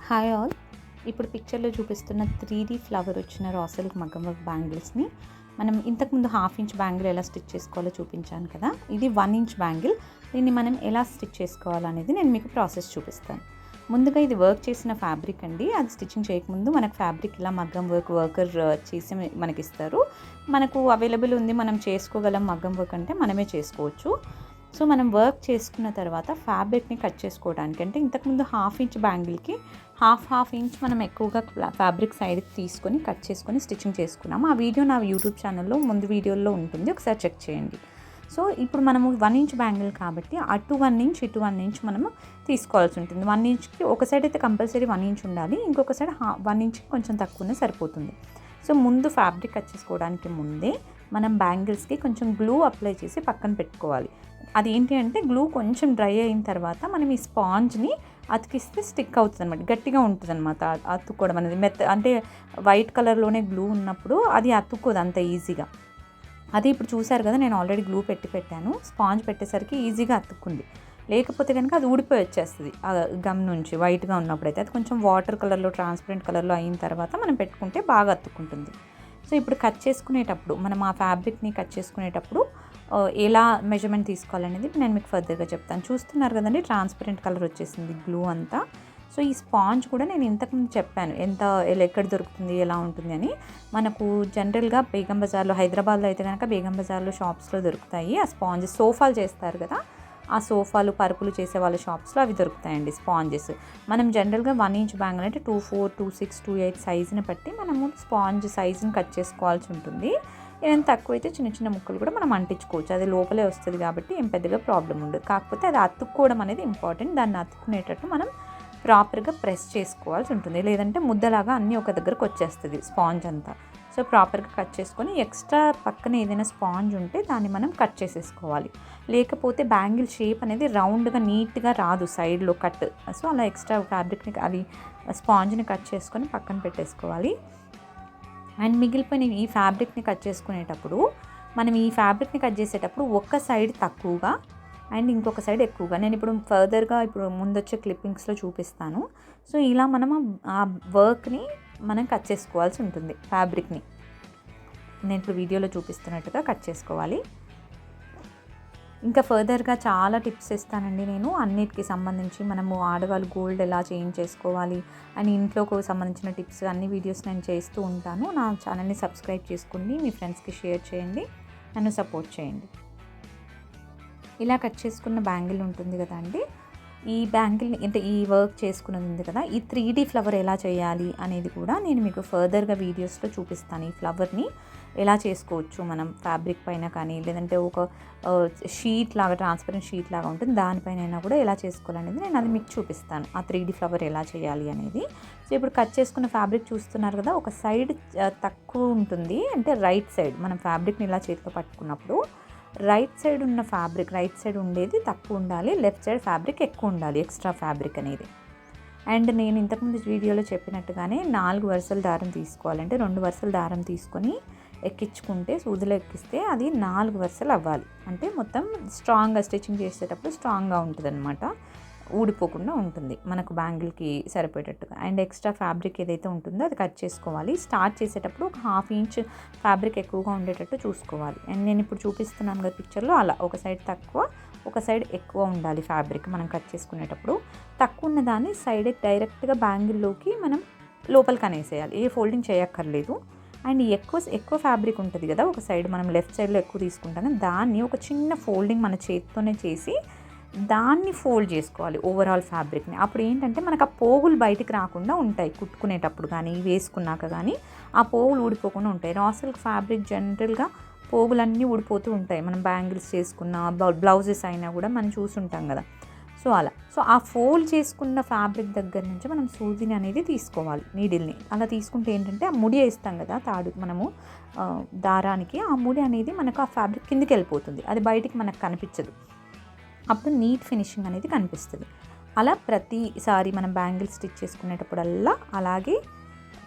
Hi all. ఇప్పుడు పిక్చర్లో చూపిస్తున్న 3D ఫ్లవర్ వచ్చిన రా సిల్క్ మగ్గం వర్క్ బ్యాంగిల్స్ని మనం ఇంతకుముందు 1/2 ఇంచ్ బ్యాంగిల్ ఎలా స్టిచ్ చేసుకోవాలో చూపించాను కదా. ఇది 1 ఇంచ్ బ్యాంగిల్. దీన్ని మనం ఎలా స్టిచ్ చేసుకోవాలనేది నేను మీకు ప్రాసెస్ చూపిస్తాను. ముందుగా ఇది వర్క్ చేసిన ఫ్యాబ్రిక్ అండి. అది స్టిచ్చింగ్ చేయకముందు మనకు ఫ్యాబ్రిక్ ఇలా మగ్గం వర్కర్ చేసి మనకి ఇస్తారు. మనకు అవైలబుల్ ఉంది, మనం చేసుకోగలం మగ్గం వర్క్ అంటే మనమే చేసుకోవచ్చు. సో మనం వర్క్ చేసుకున్న తర్వాత ఫ్యాబ్రిక్ని కట్ చేసుకోవడానికి, అంటే ఇంతకుముందు 1/2 ఇంచ్ బ్యాంగిల్కి హాఫ్ ఇంచ్ మనం ఎక్కువగా ఫ్యాబ్రిక్ సైడ్కి తీసుకొని కట్ చేసుకొని స్టిచ్చింగ్ చేసుకున్నాము. ఆ వీడియో నా యూట్యూబ్ ఛానల్లో ముందు వీడియోలో ఉంటుంది, ఒకసారి చెక్ చేయండి. సో ఇప్పుడు మనము 1 ఇంచ్ బ్యాంగిల్ కాబట్టి అటు 1 ఇంచ్ ఇటు 1 ఇంచ్ మనము తీసుకోవాల్సి ఉంటుంది. 1 ఇంచ్కి ఒక సైడ్ అయితే కంపల్సరీ 1 ఇంచ్ ఉండాలి, ఇంకొక సైడ్ 1 ఇంచ్కి కొంచెం తక్కువనే సరిపోతుంది. సో ముందు ఫ్యాబ్రిక్ కట్ చేసుకోవడానికి ముందే మనం బ్యాంగిల్స్కి కొంచెం గ్లూ అప్లై చేసి పక్కన పెట్టుకోవాలి. అది ఏంటి అంటే గ్లూ కొంచెం డ్రై అయిన తర్వాత మనం ఈ స్పాంజ్ని అతికిస్తే స్టిక్ అవుతుంది అనమాట, గట్టిగా ఉంటుంది అనమాట. అతుక్కోవడం అనేది అంటే వైట్ కలర్లోనే గ్లూ ఉన్నప్పుడు అది అతుక్కోదు అంత ఈజీగా. అది ఇప్పుడు చూసారు కదా, నేను ఆల్రెడీ గ్లూ పెట్టాను. స్పాంజ్ పెట్టేసరికి ఈజీగా అతుక్కుంది. లేకపోతే కనుక అది ఊడిపోయి వచ్చేస్తుంది ఆ గమ్ నుంచి. వైట్గా ఉన్నప్పుడైతే అది కొంచెం వాటర్ కలర్లో, ట్రాన్స్పరెంట్ కలర్లో అయిన తర్వాత మనం పెట్టుకుంటే బాగా అతుక్కుంటుంది. సో ఇప్పుడు కట్ చేసుకునేటప్పుడు మనం ఆ ఫ్యాబ్రిక్ని కట్ చేసుకునేటప్పుడు ఎలా మెజర్మెంట్ తీసుకోవాలనేది నేను మీకు ఫర్దర్గా చెప్తాను. చూస్తున్నారు కదండి, ట్రాన్స్పరెంట్ కలర్ వచ్చేసింది గ్లూ అంతా. సో ఈ స్పాంజ్ కూడా నేను ఇంతకుముందు చెప్పాను ఎక్కడ దొరుకుతుంది, ఎలా ఉంటుంది అని. మనకు జనరల్గా బేగం బజార్లో, హైదరాబాద్లో అయితే కనుక బేగం బజార్లో షాప్స్లో దొరుకుతాయి ఆ స్పాంజెస్. సోఫాలు చేస్తారు కదా, ఆ సోఫాలు పరుపులు చేసే వాళ్ళ షాప్స్లో అవి దొరుకుతాయండి స్పాంజెస్. మనం జనరల్గా 1 ఇంచ్ బ్యాంగిల్ అంటే 2.4, 2.6, 2.8 సైజుని బట్టి మనము స్పాంజ్ సైజుని కట్ చేసుకోవాల్సి ఉంటుంది. ఏదైనా తక్కువైతే చిన్న చిన్న ముక్కలు కూడా మనం అంటించుకోవచ్చు, అది లోపలే వస్తుంది కాబట్టి ఏం పెద్దగా ప్రాబ్లం ఉండదు. కాకపోతే అది అతుక్కోవడం అనేది ఇంపార్టెంట్. దాన్ని అతుక్కునేటట్టు మనం ప్రాపర్గా ప్రెస్ చేసుకోవాల్సి ఉంటుంది, లేదంటే ముద్దలాగా అన్నీ ఒక దగ్గరకు వచ్చేస్తుంది స్పాంజ్ అంతా. సో ప్రాపర్గా కట్ చేసుకొని ఎక్స్ట్రా పక్కన ఏదైనా స్పాంజ్ ఉంటే దాన్ని మనం కట్ చేసేసుకోవాలి. లేకపోతే బ్యాంగిల్ షేప్ అనేది రౌండ్గా నీట్గా రాదు సైడ్లో కట్. సో అలా ఎక్స్ట్రా ఫ్యాబ్రిక్ని అది స్పాంజ్ని కట్ చేసుకొని పక్కన పెట్టేసుకోవాలి. అండ్ మిగిలిపోయిన ఈ ఫ్యాబ్రిక్ని కట్ చేసుకునేటప్పుడు మనం ఈ ఫ్యాబ్రిక్ని కట్ చేసేటప్పుడు ఒక సైడ్ తక్కువగా అండ్ ఇంకొక సైడ్ ఎక్కువగా, నేను ఇప్పుడు ఫర్దర్గా ముందొచ్చే క్లిప్పింగ్స్లో చూపిస్తాను. సో ఇలా మనం ఆ వర్క్ని మనం కట్ చేసుకోవాల్సి ఉంటుంది. ఫ్యాబ్రిక్ని నేను ఇప్పుడు వీడియోలో చూపిస్తున్నట్టుగా కట్ చేసుకోవాలి. ఇంకా ఫర్దర్గా చాలా టిప్స్ ఇస్తానండి నేను అన్నిటికి సంబంధించి. మనము ఆడవాళ్ళు గోల్డ్ ఎలా చేంజ్ చేసుకోవాలి అని ఇంట్లోకి సంబంధించిన టిప్స్ అన్ని వీడియోస్ నేను చేస్తూ ఉంటాను. నా ఛానల్ని సబ్స్క్రైబ్ చేసుకోండి, మీ ఫ్రెండ్స్కి షేర్ చేయండి, నన్ను సపోర్ట్ చేయండి. ఇలా కట్ చేసుకున్న బ్యాంగిల్ ఉంటుంది కదా అండి, ఈ బ్యాంగిల్ని అంటే ఈ వర్క్ చేసుకున్నది ఉంది కదా, ఈ 3D ఫ్లవర్ ఎలా చేయాలి అనేది కూడా నేను మీకు ఫర్దర్గా వీడియోస్లో చూపిస్తాను. ఈ ఫ్లవర్ని ఎలా చేసుకోవచ్చు మనం ఫ్యాబ్రిక్ పైన కానీ, లేదంటే ఒక షీట్ లాగా, ట్రాన్స్పరెంట్ షీట్ లాగా ఉంటుంది, దానిపైన కూడా ఎలా చేసుకోవాలనేది నేను అది మీకు చూపిస్తాను. ఆ 3D ఫ్లవర్ ఎలా చేయాలి అనేది. సో ఇప్పుడు కట్ చేసుకున్న ఫ్యాబ్రిక్ చూస్తున్నారు కదా, ఒక సైడ్ తక్కువ ఉంటుంది, అంటే రైట్ సైడ్. మనం ఫ్యాబ్రిక్ని ఇలా చేతితో పట్టుకున్నప్పుడు రైట్ సైడ్ ఉన్న ఫ్యాబ్రిక్, రైట్ సైడ్ ఉండేది తక్కువ ఉండాలి, లెఫ్ట్ సైడ్ ఫ్యాబ్రిక్ ఎక్కువ ఉండాలి, ఎక్స్ట్రా ఫ్యాబ్రిక్ అనేది. అండ్ నేను ఇంతకుముందు వీడియోలో చెప్పినట్టుగానే 4 వరుసల దారం తీసుకోవాలంటే 2 వరుసల దారం తీసుకొని ఎక్కించుకుంటే, సూదిలో ఎక్కిస్తే అది 4 వరుసలు అవ్వాలి. అంటే మొత్తం స్ట్రాంగ్గా స్టిచ్చింగ్ చేసేటప్పుడు స్ట్రాంగ్గా ఉంటుంది అనమాట, ఊడిపోకుండా ఉంటుంది మనకు బ్యాంగిల్కి సరిపోయేటట్టుగా. అండ్ ఎక్స్ట్రా ఫ్యాబ్రిక్ ఏదైతే ఉంటుందో అది కట్ చేసుకోవాలి. స్టార్ట్ చేసేటప్పుడు ఒక 1/2 ఇంచ్ ఫ్యాబ్రిక్ ఎక్కువగా ఉండేటట్టు చూసుకోవాలి. అండ్ నేను ఇప్పుడు చూపిస్తున్నాను కదా పిక్చర్లో, అలా ఒక సైడ్ తక్కువ, ఒక సైడ్ ఎక్కువ ఉండాలి ఫ్యాబ్రిక్ మనం కట్ చేసుకునేటప్పుడు. తక్కువ ఉన్న దాన్ని సైడ్ డైరెక్ట్గా బ్యాంగిల్లోకి మనం లోపలికి అనేసేయాలి, ఏ ఫోల్డింగ్ చేయక్కర్లేదు. అండ్ ఎక్కువ ఫ్యాబ్రిక్ ఉంటుంది కదా, ఒక సైడ్ మనం లెఫ్ట్ సైడ్లో ఎక్కువ తీసుకుంటాం, దాన్ని ఒక చిన్న ఫోల్డింగ్ మన చేతితోనే చేసి దాన్ని ఫోల్డ్ చేసుకోవాలి ఓవరాల్ ఫ్యాబ్రిక్ని. అప్పుడు ఏంటంటే మనకు ఆ పోగులు బయటికి రాకుండా ఉంటాయి, కుట్టుకునేటప్పుడు కానీ వేసుకున్నాక కానీ ఆ పోగులు ఊడిపోకుండా ఉంటాయి. రా సిల్క్ ఫ్యాబ్రిక్ జనరల్గా పోగులన్నీ ఊడిపోతూ ఉంటాయి, మనం బ్యాంగిల్స్ చేసుకున్న, బ్లౌజెస్ అయినా కూడా మనం చూసుంటాం కదా. సో అలా, సో ఆ ఫోల్డ్ చేసుకున్న ఫ్యాబ్రిక్ దగ్గర నుంచి మనం సూదిని అనేది తీసుకోవాలి, నీడిల్ని. అలా తీసుకుంటే ఏంటంటే ఆ ముడి వేస్తాం కదా తాడు, మనము దారానికి, ఆ ముడి అనేది మనకు ఆ ఫ్యాబ్రిక్ కిందికి వెళ్ళిపోతుంది, అది బయటికి మనకు కనిపించదు. అప్పుడు నీట్ ఫినిషింగ్ అనేది కనిపిస్తుంది. అలా ప్రతిసారి మనం బ్యాంగిల్ స్టిచ్ చేసుకునేటప్పుడల్లా అలాగే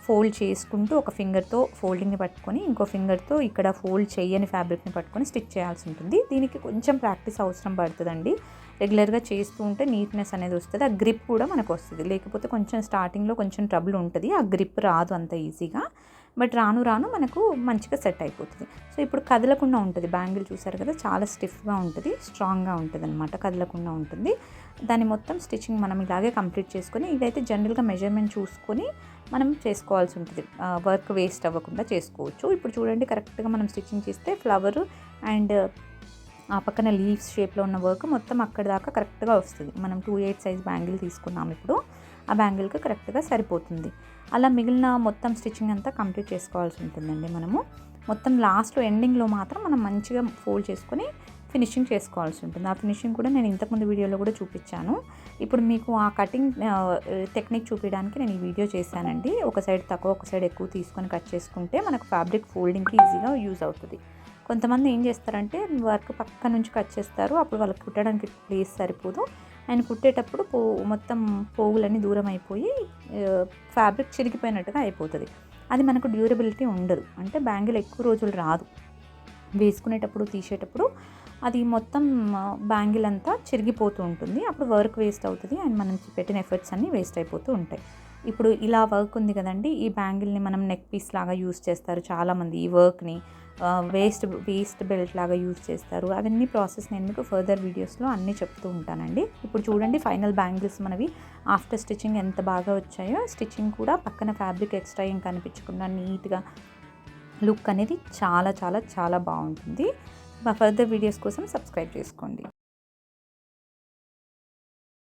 ఫోల్డ్ చేసుకుంటూ ఒక ఫింగర్తో ఫోల్డింగ్ని పట్టుకొని ఇంకో ఫింగర్తో ఇక్కడ ఫోల్డ్ చేయని ఫ్యాబ్రిక్ని పట్టుకొని స్టిచ్ చేయాల్సి ఉంటుంది. దీనికి కొంచెం ప్రాక్టీస్ అవసరం పడుతుందండి. రెగ్యులర్గా చేస్తూ ఉంటే నీట్నెస్ అనేది వస్తుంది, ఆ గ్రిప్ కూడా మనకు వస్తుంది. లేకపోతే కొంచెం స్టార్టింగ్లో కొంచెం ట్రబుల్ ఉంటుంది, ఆ గ్రిప్ రాదు అంత ఈజీగా. బట్ రాను రాను మనకు మంచిగా సెట్ అయిపోతుంది. సో ఇప్పుడు కదలకుండా ఉంటుంది బ్యాంగిల్, చూసారు కదా, చాలా స్టిఫ్గా ఉంటుంది, స్ట్రాంగ్గా ఉంటుంది అనమాట, కదలకుండా ఉంటుంది. దాన్ని మొత్తం స్టిచ్చింగ్ మనం ఇలాగే కంప్లీట్ చేసుకొని, ఇదైతే జనరల్గా మెజర్మెంట్ చూసుకొని మనం చేసుకోవాల్సి ఉంటుంది, వర్క్ వేస్ట్ అవ్వకుండా చేసుకోవచ్చు. ఇప్పుడు చూడండి, కరెక్ట్గా మనం స్టిచ్చింగ్ చేస్తే ఫ్లవర్ అండ్ ఆ పక్కన లీవ్స్ షేప్లో ఉన్న వర్క్ మొత్తం అక్కడ దాకా కరెక్ట్గా వస్తుంది. మనం 2/8 సైజ్ బ్యాంగిల్ తీసుకున్నాం ఇప్పుడు, ఆ బ్యాంగిల్కి కరెక్ట్గా సరిపోతుంది. అలా మిగిలిన మొత్తం స్టిచ్చింగ్ అంతా కంప్లీట్ చేసుకోవాల్సి ఉంటుందండి. మనము మొత్తం లాస్ట్లో ఎండింగ్లో మాత్రం మనం మంచిగా ఫోల్డ్ చేసుకొని ఫినిషింగ్ చేసుకోవాల్సి ఉంటుంది. ఆ ఫినిషింగ్ కూడా నేను ఇంతకుముందు వీడియోలో కూడా చూపించాను. ఇప్పుడు మీకు ఆ కటింగ్ టెక్నిక్ చూపించడానికి నేను ఈ వీడియో చేశానండి. ఒక సైడ్ తక్కువ, ఒక సైడ్ ఎక్కువ తీసుకొని కట్ చేసుకుంటే మనకు ఫ్యాబ్రిక్ ఫోల్డింగ్కి ఈజీగా యూజ్ అవుతుంది. కొంతమంది ఏం చేస్తారంటే వర్క్ పక్క నుంచి కట్ చేస్తారు, అప్పుడు వాళ్ళకి కుట్టడానికి ప్లేస్ సరిపోదు, అండ్ కుట్టేటప్పుడు మొత్తం పోగులన్నీ దూరం అయిపోయి ఫ్యాబ్రిక్ చిరిగిపోయినట్టుగా అయిపోతుంది. అది మనకు డ్యూరబిలిటీ ఉండదు, అంటే బ్యాంగిల్ ఎక్కువ రోజులు రాదు. వేసుకునేటప్పుడు తీసేటప్పుడు అది మొత్తం బ్యాంగిల్ అంతా చిరిగిపోతూ ఉంటుంది, అప్పుడు వర్క్ వేస్ట్ అవుతుంది అండ్ మనం పెట్టిన ఎఫర్ట్స్ అన్నీ వేస్ట్ అయిపోతూ ఉంటాయి. ఇప్పుడు ఇలా వర్క్ ఉంది కదండి, ఈ బ్యాంగిల్ని మనం నెక్ పీస్ లాగా యూస్ చేస్తారు చాలామంది, ఈ వర్క్ని వేస్ట్ బెల్ట్ లాగా యూజ్ చేస్తారు. అవన్నీ ప్రాసెస్ నేను మీకు ఫర్దర్ వీడియోస్లో అన్నీ చెప్తూ ఉంటానండి. ఇప్పుడు చూడండి, ఫైనల్ బ్యాంగిల్స్ మనవి ఆఫ్టర్ స్టిచ్చింగ్ ఎంత బాగా వచ్చాయో. స్టిచ్చింగ్ కూడా పక్కన ఫ్యాబ్రిక్ ఎక్స్ట్రా ఏం కనిపించకుండా నీట్గా లుక్ అనేది చాలా చాలా చాలా బాగుంటుంది. ఫర్దర్ వీడియోస్ కోసం సబ్స్క్రైబ్ చేసుకోండి.